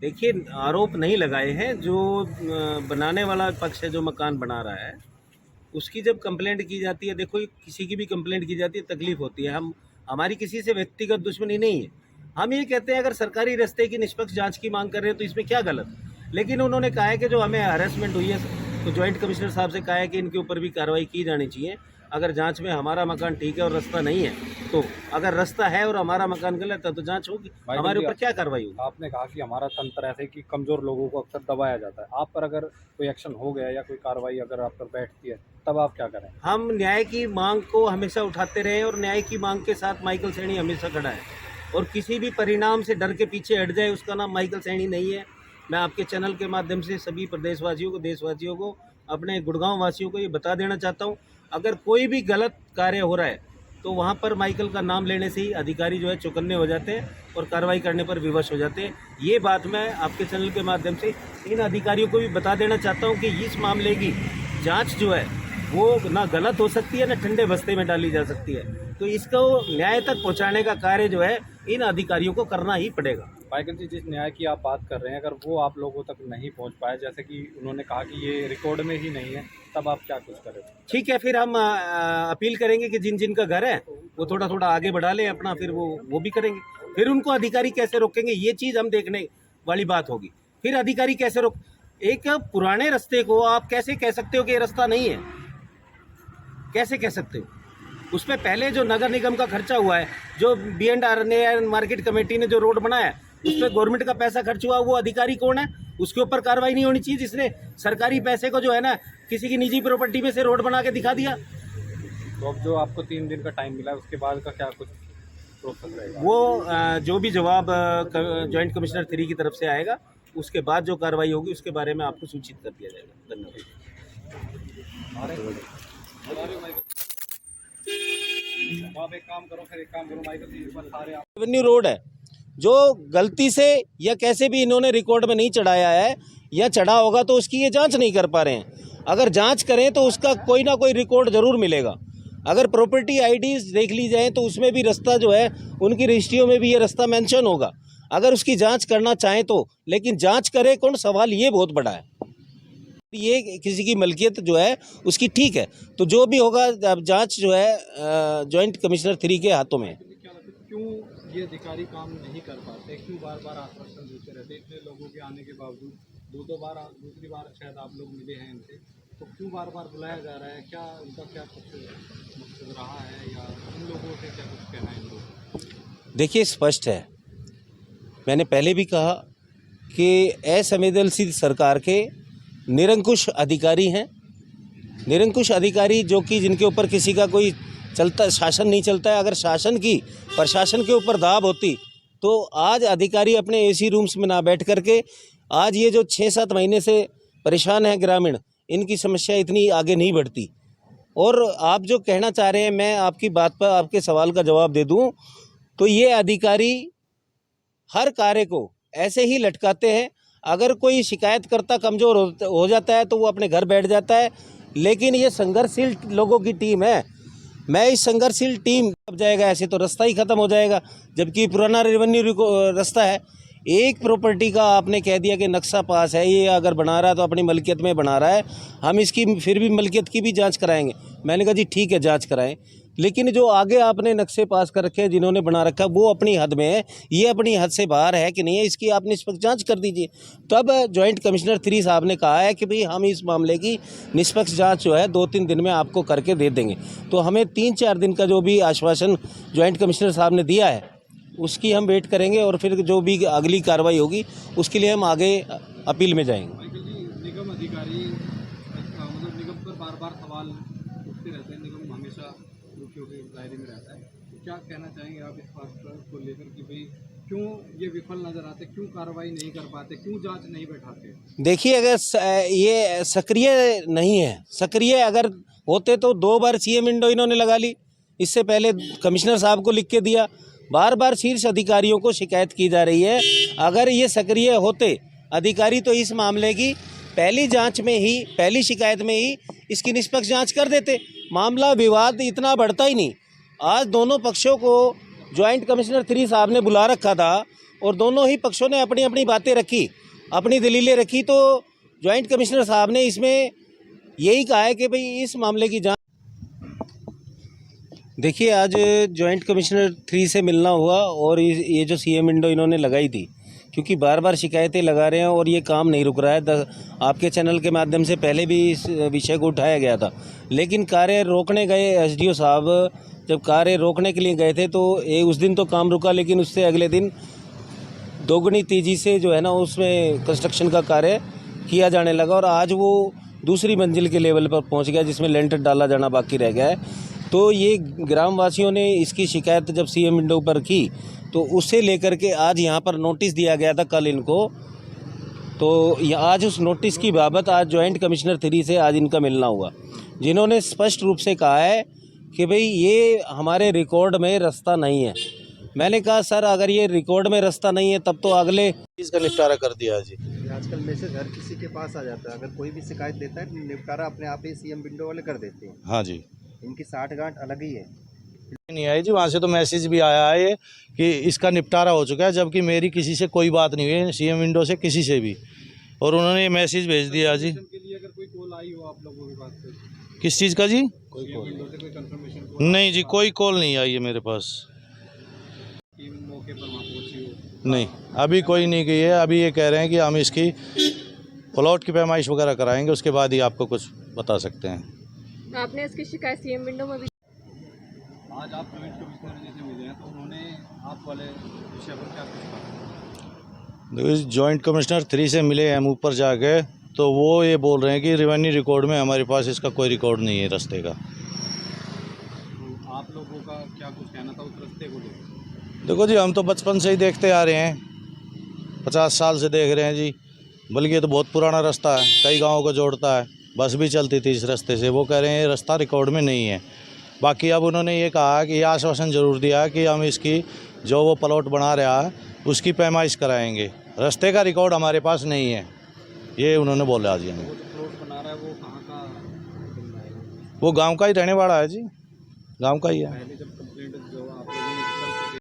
देखिए, आरोप नहीं लगाए हैं। जो बनाने वाला पक्ष है, जो मकान बना रहा है, उसकी जब कंप्लेंट की जाती है, देखो किसी की भी कंप्लेंट की जाती है, तकलीफ होती है। हमारी किसी से व्यक्तिगत दुश्मनी नहीं है। हम ये कहते हैं अगर सरकारी रास्ते की निष्पक्ष जांच की मांग कर रहे हैं तो इसमें क्या गलत। लेकिन उन्होंने कहा है कि जो हमें हरेसमेंट हुई है तो जॉइंट कमिश्नर साहब से कहा है कि इनके ऊपर भी कार्रवाई की जानी चाहिए। अगर जांच में हमारा मकान ठीक है और रास्ता नहीं है, तो अगर रास्ता है और हमारा मकान गलत है तो जांच होगी, हमारे ऊपर क्या कार्रवाई होगी। आपने कहा कि हमारा तंत्र ऐसे कि कमज़ोर लोगों को अक्सर दबाया जाता है। आप पर अगर कोई एक्शन हो गया या कोई कार्रवाई अगर आप पर बैठती है, तब आप क्या करें? हम न्याय की मांग को हमेशा उठाते रहे और न्याय की मांग के साथ माइकल सैनी हमेशा खड़ा है। और किसी भी परिणाम से डर के पीछे हट जाए, उसका नाम माइकल सैनी नहीं है। मैं आपके चैनल के माध्यम से सभी प्रदेशवासियों को, देशवासियों को, अपने गुड़गांव वासियों को ये बता देना चाहता हूँ, अगर कोई भी गलत कार्य हो रहा है तो वहाँ पर माइकल का नाम लेने से ही अधिकारी जो है चौकन्ने हो जाते हैं और कार्रवाई करने पर विवश हो जाते हैं। ये बात मैं आपके चैनल के माध्यम से इन अधिकारियों को भी बता देना चाहता हूँ कि इस मामले की जांच जो है वो ना गलत हो सकती है, ना ठंडे बस्ते में डाली जा सकती है। तो इसको न्याय तक पहुंचाने का कार्य जो है इन अधिकारियों को करना ही पड़ेगा। माइकल जी, जिस न्याय की आप बात कर रहे हैं, अगर वो आप लोगों तक नहीं पहुंच पाए, जैसे कि उन्होंने कहा कि ये रिकॉर्ड में ही नहीं है, तब आप क्या कुछ करें? ठीक है, फिर हम अपील करेंगे कि जिन जिन का घर है वो थोड़ा थोड़ा आगे बढ़ा लें अपना, फिर वो भी करेंगे। फिर उनको अधिकारी कैसे रोकेंगे, ये चीज़ हम देखने वाली बात होगी। फिर अधिकारी कैसे रोक, एक पुराने रास्ते को आप कैसे कह सकते हो कि ये रास्ता नहीं है, कैसे कह सकते हो? उसमें पहले जो नगर निगम का खर्चा हुआ है, जो B&R ने मार्केट कमेटी ने जो रोड बनाया, उस पर गवर्नमेंट का पैसा खर्च हुआ, वो अधिकारी कौन है? उसके ऊपर कार्रवाई नहीं होनी चाहिए जिसने सरकारी पैसे को जो है ना किसी की निजी प्रॉपर्टी में से रोड बना के दिखा दिया? तो अब जो आपको 3 दिन का टाइम मिला है, उसके बाद का क्या कुछ प्रोसेस रहेगा? वो जो भी जवाब जॉइंट कमिश्नर 3 की तरफ से आएगा, उसके बाद जो कार्रवाई होगी उसके बारे में आपको सूचित कर दिया जाएगा। धन्यवाद। आप एक काम करो, फिर एक काम करो माइकल जी, इस बार सारे आप रेवेन्यू रोड है जो गलती से या कैसे भी इन्होंने रिकॉर्ड में नहीं चढ़ाया है, या चढ़ा होगा तो उसकी ये जांच नहीं कर पा रहे हैं। अगर जांच करें तो उसका कोई ना कोई रिकॉर्ड जरूर मिलेगा। अगर प्रॉपर्टी आईडीज देख ली जाए तो उसमें भी रास्ता जो है, उनकी रजिस्ट्रियों में भी ये रास्ता मेंशन होगा, अगर उसकी जांच करना चाहें तो। लेकिन जांच करे कौन, सवाल ये बहुत बड़ा है। ये किसी की मलकियत जो है उसकी ठीक है, तो जो भी होगा अब जांच जो है जॉइंट कमिश्नर 3 के हाथों में है। क्या लगता है क्यों ये अधिकारी काम नहीं कर पाते? क्यों बार बार आश्वासन देते रहते? इतने लोगों के आने के बावजूद दूसरी बार शायद आप लोग मिले हैं इनसे, तो क्यों बार बार बुलाया जा रहा है? क्या उनका क्या कुछ मकसद रहा है, या इन लोगों से क्या कुछ कहना है इन लोगों को? देखिए, स्पष्ट है, मैंने पहले भी कहा कि असंवेदनशील सरकार के निरंकुश अधिकारी हैं। निरंकुश अधिकारी जो कि जिनके ऊपर किसी का कोई शासन नहीं चलता है। अगर शासन की प्रशासन के ऊपर दाब होती तो आज अधिकारी अपने एसी रूम्स में ना बैठ करके, आज ये जो 6-7 महीने से परेशान है ग्रामीण, इनकी समस्या इतनी आगे नहीं बढ़ती। और आप जो कहना चाह रहे हैं, मैं आपकी बात पर आपके सवाल का जवाब दे दूं तो ये अधिकारी हर कार्य को ऐसे ही लटकाते हैं। अगर कोई शिकायतकर्ता कमज़ोर हो जाता है तो वो अपने घर बैठ जाता है। लेकिन ये संघर्षशील लोगों की टीम है। मैं इस संघर्षशील टीम कब जाएगा, ऐसे तो रास्ता ही ख़त्म हो जाएगा, जबकि पुराना रेवेन्यू रास्ता है। एक प्रॉपर्टी का आपने कह दिया कि नक्शा पास है, ये अगर बना रहा है तो अपनी मलकियत में बना रहा है, हम इसकी फिर भी मलकियत की भी जांच कराएंगे। मैंने कहा जी ठीक है, जांच कराएं, लेकिन जो आगे आपने नक्शे पास कर रखे हैं, जिन्होंने बना रखा है, वो अपनी हद में है, ये अपनी हद से बाहर है कि नहीं है, इसकी आप निष्पक्ष जांच कर दीजिए। तब जॉइंट कमिश्नर 3 साहब ने कहा है कि भाई हम इस मामले की निष्पक्ष जांच जो है 2-3 दिन में आपको करके दे देंगे। तो हमें 3-4 दिन का जो भी आश्वासन जॉइंट कमिश्नर साहब ने दिया है उसकी हम वेट करेंगे, और फिर जो भी अगली कार्रवाई होगी उसके लिए हम आगे अपील में जाएंगे। माइकल जी, निगम अधिकारी मतलब निगम पर बार बार सवाल उठते रहते हैं, निगम हमेशा दोषियों के दायरे में रहता है, तो क्या कहना चाहेंगे आप इस बात को लेकर कि भाई क्यों ये विफल नजर आते, क्यों कार्रवाई नहीं कर पाते, क्यों जांच नहीं बैठाते? देखिए, अगर ये सक्रिय नहीं है, सक्रिय अगर होते तो 2 बार CM विंडो इन्होंने लगा ली। इससे पहले कमिश्नर साहब को लिख के दिया, बार बार शीर्ष अधिकारियों को शिकायत की जा रही है। अगर ये सक्रिय होते अधिकारी तो इस मामले की पहली जांच में ही, पहली शिकायत में ही इसकी निष्पक्ष जांच कर देते, मामला विवाद इतना बढ़ता ही नहीं। आज दोनों पक्षों को जॉइंट कमिश्नर 3 साहब ने बुला रखा था और दोनों ही पक्षों ने अपनी अपनी बातें रखी, अपनी दलीलें रखी, तो जॉइंट कमिश्नर साहब ने इसमें यही कहा है कि भाई इस मामले की जांच। देखिए, आज जॉइंट कमिश्नर 3 से मिलना हुआ और ये जो सीएम विंडो इन्होंने लगाई थी, क्योंकि बार बार शिकायतें लगा रहे हैं और ये काम नहीं रुक रहा है। आपके चैनल के माध्यम से पहले भी इस विषय को उठाया गया था, लेकिन कार्य रोकने गए एसडीओ साहब, जब कार्य रोकने के लिए गए थे तो उस दिन तो काम रुका, लेकिन उससे अगले दिन दोगुनी तेज़ी से जो है ना उसमें कंस्ट्रक्शन का कार्य किया जाने लगा और आज वो दूसरी मंजिल के लेवल पर पहुंच गया, जिसमें लेंटर डाला जाना बाकी रह गया है। तो ये ग्रामवासियों ने इसकी शिकायत जब सीएम विंडो पर की तो उससे लेकर के आज यहाँ पर नोटिस दिया गया था कल इनको, तो आज उस नोटिस की बाबत आज जॉइंट कमिश्नर 3 से आज इनका मिलना हुआ, जिन्होंने स्पष्ट रूप से कहा है कि भाई ये हमारे रिकॉर्ड में रास्ता नहीं है। मैंने कहा सर, अगर ये रिकॉर्ड में रास्ता नहीं है तब तो अगले इसका निपटारा कर दिया जी। आजकल मैसेज हर किसी के पास आ जाता है, अगर कोई भी शिकायत देता है निपटारा अपने आप ही सीएम विंडो वाले कर देते हैं। हाँ जी, इनकी 60 गांठ अलग ही है। नहीं आई जी, वहाँ से तो मैसेज भी आया है ये कि इसका निपटारा हो चुका है, जबकि मेरी किसी से कोई बात नहीं हुई है, सीएम विंडो से किसी से भी, और उन्होंने ये मैसेज भेज दिया जी। के लिए अगर कोई कॉल आई हो आप लोगों के पास से, किस चीज़ का जी? सीएम विंडो से कोई कंफर्मेशन नहीं जी, कोई कॉल नहीं आई है मेरे पास। टीम मौके पर वहाँ पहुँची हो? नहीं, अभी कोई नहीं गई है। अभी ये कह रहे हैं कि हम इसकी प्लॉट की पैमाइश वगैरह कराएंगे, उसके बाद ही आपको कुछ बता सकते हैं। आपने इसकी शिकायत सीएम विंडो में भी? आज आप जॉइंट कमिश्नर जी से मिले हैं तो उन्होंने आप वाले विषय पर क्या कुछ कहा? देखो, जॉइंट कमिश्नर 3 से मिले हम ऊपर जाके, तो वो ये बोल रहे हैं कि रेवेन्यू रिकॉर्ड में हमारे पास इसका कोई रिकॉर्ड नहीं है रास्ते का। तो आप लोगों का क्या कुछ कहना था उस रास्ते को लेकर? देखो जी, हम तो बचपन से ही देखते आ रहे हैं, 50 साल से देख रहे हैं जी, बल्कि ये तो बहुत पुराना रास्ता है, कई गाँवों को जोड़ता है, बस भी चलती थी इस रास्ते से। वो कह रहे हैं ये रास्ता रिकॉर्ड में नहीं है। बाकी अब उन्होंने ये कहा कि ये आश्वासन ज़रूर दिया कि हम इसकी जो वो प्लॉट बना रहा है उसकी पैमाइश कराएंगे, रास्ते का रिकॉर्ड हमारे पास नहीं है, ये उन्होंने बोला जी हमें। वो जो प्लॉट बना रहा है वो कहाँ का बन रहा है? वो गाँव का ही रहने वाला है जी, गाँव का ही है। पहले जब